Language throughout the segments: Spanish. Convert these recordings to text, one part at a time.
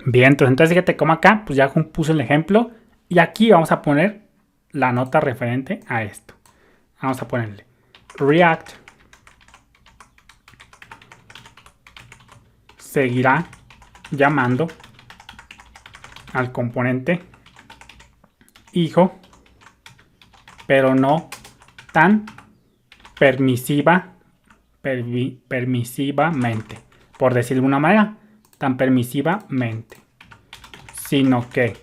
Bien, entonces fíjate cómo acá, pues ya puse el ejemplo. Y aquí vamos a poner la nota referente a esto. Vamos a ponerle React seguirá llamando al componente hijo, pero no tan permisivamente, por decir de alguna manera, tan permisivamente, sino que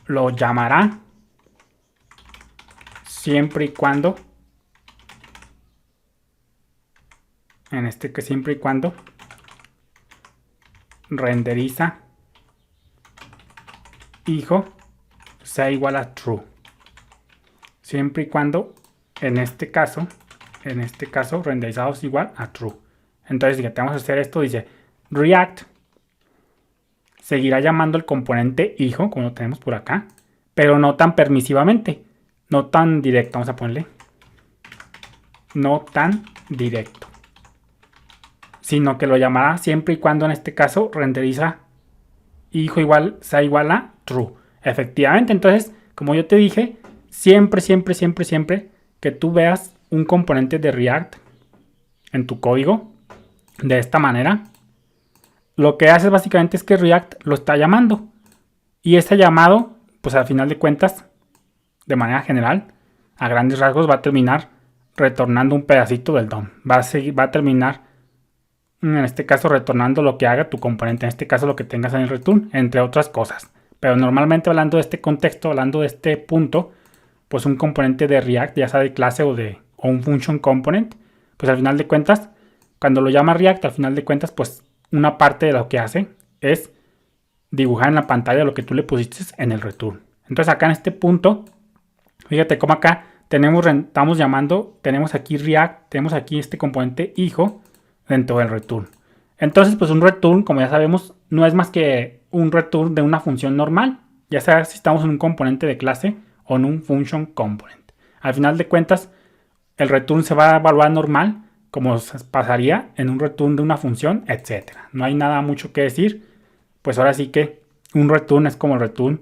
lo llamará siempre y cuando, siempre y cuando renderiza hijo sea igual a true. Siempre y cuando en este caso renderizado es igual a true. Entonces, si vamos a hacer esto, dice React seguirá llamando el componente hijo, como lo tenemos por acá, pero no tan permisivamente, no tan directo. Vamos a ponerle no tan directo, sino que lo llamará siempre y cuando en este caso renderiza hijo sea igual a true. Efectivamente, entonces, como yo te dije, siempre que tú veas un componente de React en tu código de esta manera, lo que hace básicamente es que React lo está llamando. Y ese llamado, pues al final de cuentas, de manera general, a grandes rasgos, va a terminar retornando un pedacito del DOM. Va a terminar, en este caso, retornando lo que haga tu componente. En este caso, lo que tengas en el return, entre otras cosas. Pero normalmente, hablando de este contexto, hablando de este punto, pues un componente de React, ya sea de clase o un function component, pues al final de cuentas, cuando lo llama React, al final de cuentas, pues una parte de lo que hace es dibujar en la pantalla lo que tú le pusiste en el return. Entonces acá en este punto, fíjate cómo acá estamos llamando, tenemos aquí React, tenemos aquí este componente hijo dentro del return. Entonces, pues un return, como ya sabemos, no es más que un return de una función normal, ya sea si estamos en un componente de clase o en un function component. Al final de cuentas, el return se va a evaluar normal, como pasaría en un return de una función, etc. No hay nada mucho que decir. Pues ahora sí que un return es como el return,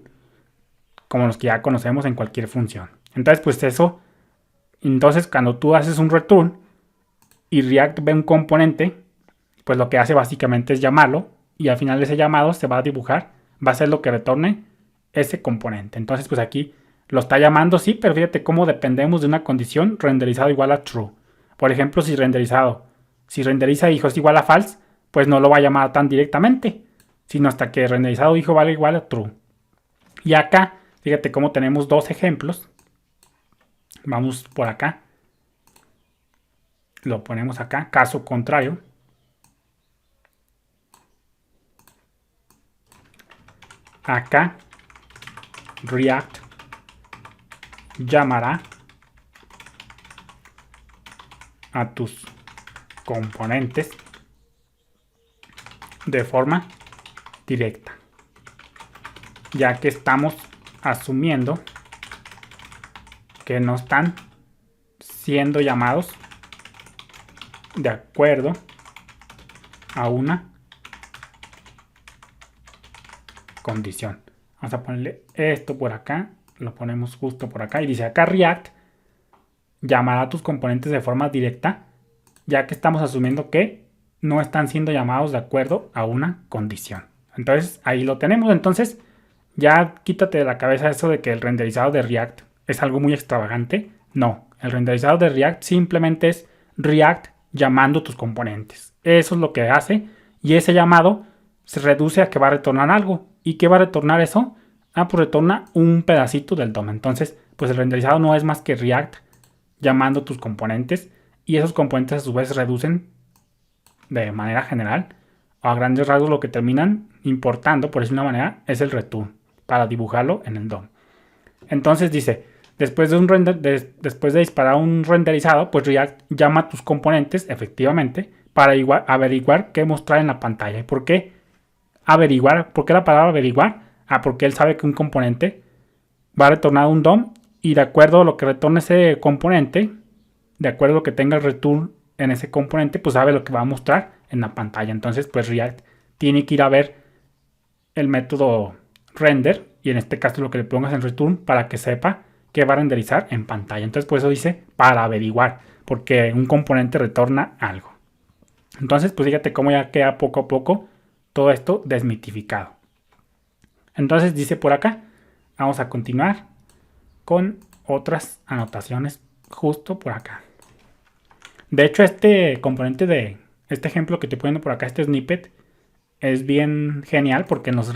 como los que ya conocemos en cualquier función. Entonces, pues eso, entonces cuando tú haces un return y React ve un componente, pues lo que hace básicamente es llamarlo y al final de ese llamado se va a dibujar, va a ser lo que retorne ese componente. Entonces, pues aquí lo está llamando, sí, pero fíjate cómo dependemos de una condición renderizado igual a true. Por ejemplo, si renderiza hijo es igual a false, pues no lo va a llamar tan directamente, sino hasta que renderizado hijo vale igual a true. Y acá, fíjate cómo tenemos dos ejemplos. Vamos por acá. Lo ponemos acá, caso contrario. Acá, React llamará a tus componentes de forma directa, ya que estamos asumiendo que no están siendo llamados de acuerdo a una condición. Vamos a ponerle esto por acá, lo ponemos justo por acá y dice acá React llamará a tus componentes de forma directa, ya que estamos asumiendo que no están siendo llamados de acuerdo a una condición. Entonces ahí lo tenemos. Entonces ya quítate de la cabeza eso de que el renderizado de React es algo muy extravagante. No, el renderizado de React simplemente es React llamando tus componentes. Eso es lo que hace y ese llamado se reduce a que va a retornar algo. ¿Y qué va a retornar eso? Pues retorna un pedacito del DOM. Entonces, pues el renderizado no es más que React llamando tus componentes y esos componentes a su vez reducen de manera general a grandes rasgos lo que terminan importando, por decirlo de una manera, es el return para dibujarlo en el DOM. Entonces dice, después de disparar un renderizado, pues React llama a tus componentes efectivamente para averiguar qué mostrar en la pantalla. ¿Y por qué averiguar? ¿Por qué la palabra averiguar? Porque él sabe que un componente va a retornar un DOM y de acuerdo a lo que retorne ese componente, de acuerdo a lo que tenga el return en ese componente, pues sabe lo que va a mostrar en la pantalla. Entonces, pues React tiene que ir a ver el método render, y en este caso lo que le pongas en return para que sepa que va a renderizar en pantalla. Entonces por eso dice para averiguar, porque un componente retorna algo. Entonces pues fíjate cómo ya queda poco a poco todo esto desmitificado. Entonces dice por acá, vamos a continuar con otras anotaciones justo por acá. De hecho, este componente de este ejemplo que estoy poniendo por acá, este snippet, es bien genial porque nos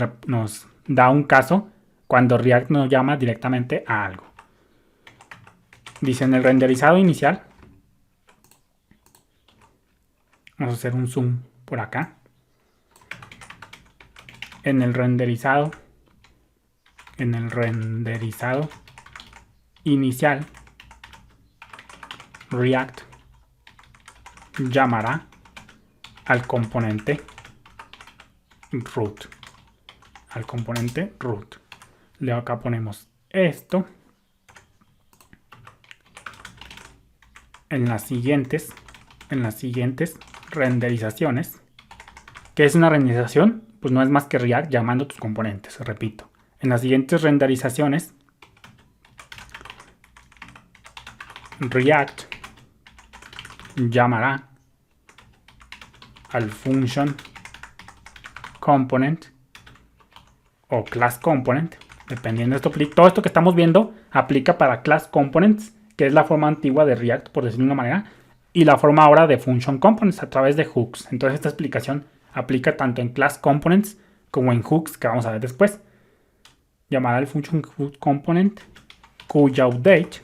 da un caso cuando React nos llama directamente a algo. Dice en el renderizado inicial, vamos a hacer un zoom por acá. En el renderizado inicial, React llamará al componente root. Luego acá ponemos esto. En las siguientes renderizaciones. ¿Qué es una renderización? Pues no es más que React llamando a tus componentes, repito. En las siguientes renderizaciones, React llamará al function component o class component, dependiendo de esto. Todo esto que estamos viendo aplica para class components, que es la forma antigua de React, por decirlo de una manera, y la forma ahora de function components a través de hooks. Entonces esta explicación aplica tanto en class components como en hooks, que vamos a ver después. Llamará al function component cuya update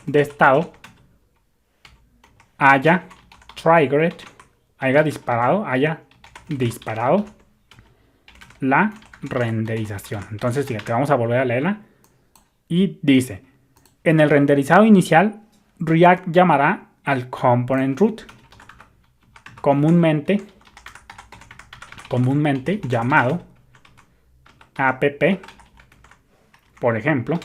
de estado haya disparado la renderización. Entonces fíjate, vamos a volver a leerla. Y dice, en el renderizado inicial, React llamará al component root, comúnmente llamado app, por ejemplo,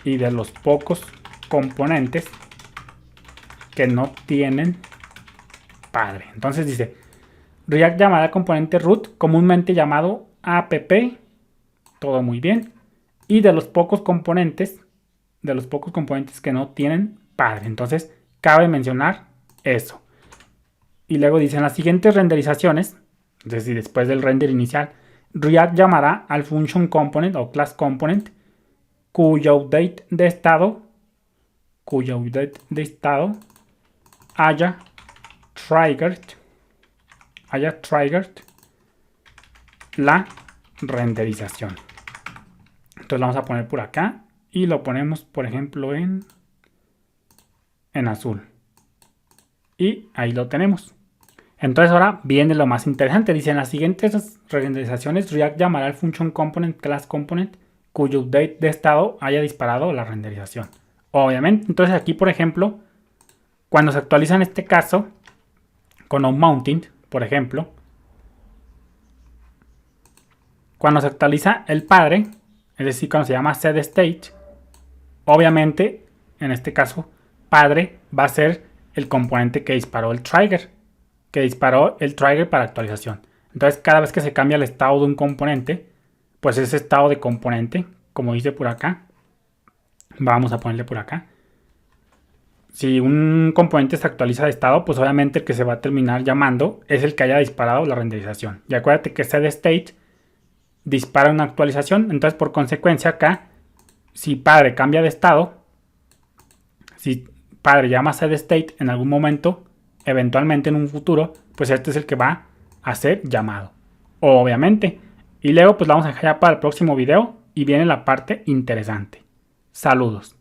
y de los pocos componentes que no tienen padre. Entonces dice, React llamará al componente root, comúnmente llamado app, todo muy bien, y de los pocos componentes que no tienen padre. Entonces cabe mencionar eso. Y luego dice, en las siguientes renderizaciones, es decir, después del render inicial, React llamará al function component o class component cuya update de estado haya triggered la renderización. Entonces lo vamos a poner por acá y lo ponemos, por ejemplo, en azul. Y ahí lo tenemos. Entonces ahora viene lo más interesante. Dice, en las siguientes renderizaciones, React llamará al function component class component cuyo update de estado haya disparado la renderización. Obviamente, entonces aquí, por ejemplo, cuando se actualiza en este caso, con onMounting, por ejemplo, cuando se actualiza el padre, es decir, cuando se llama setState, obviamente, en este caso, padre va a ser el componente que disparó el trigger, para actualización. Entonces, cada vez que se cambia el estado de un componente, pues ese estado de componente, como dice por acá, vamos a ponerle por acá. Si un componente se actualiza de estado, pues obviamente el que se va a terminar llamando es el que haya disparado la renderización. Y acuérdate que setState dispara una actualización. Entonces, por consecuencia, acá, si padre cambia de estado, si padre llama setState en algún momento, eventualmente en un futuro, pues este es el que va a ser llamado. Obviamente. Y luego, pues la vamos a dejar ya para el próximo video y viene la parte interesante. Saludos.